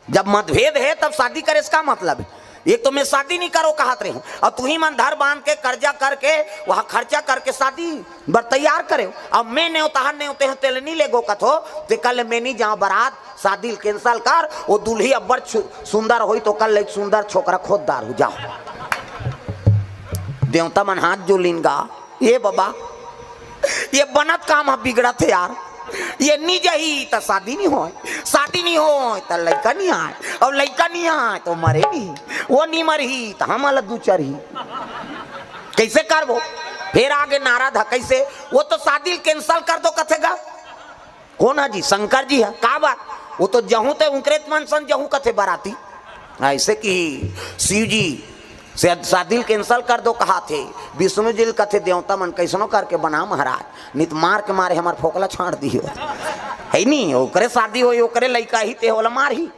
जब मतभेद है तब शादी करे, इसका मतलब है। एक तो मैं शादी नहीं करो कहत रही हूँ और तू ही मन धर बांध के कर्जा करके वहाँ खर्चा करके शादी बर तैयार करे। अब मैं नहीं होता नहीं होते हैं तेल नहीं ले गो कथो तो कल मैं नहीं जहाँ बारात शादी कैंसल कर, वो दूल्ही अब्बर सुंदर हो तो कल एक सुंदर छोकरा खोददार हो जाओ। देवता मन हाथ जो लिंगा ये बाबा ये बनत काम है बिगड़त है यार। ये नहीं जही तो शादी नहीं हो, शादी नहीं हो तो लड़का नहीं आए, और लड़का नहीं आए तो मरे नहीं, वो नहीं मरही तो हम अलग दू चरही। कैसे कर वो फिर आगे नारा था कैसे, वो तो शादी कैंसल कर दो कथेगा कौन है जी, शंकर जी है का बात, वो तो जहूँ ते उनकरेत मन सन जहूँ कथे बराती। ऐसे कि शिव जी से शादी कैंसल कर दो कहा थे, विष्णु जी कथे देवता मन कैसनो करके बना महाराज नित मार के मारे हमार फोकला छाड़ दियो है नहीं, ओकरे शादी हो ओकरे लड़का ही ते होला मार ही।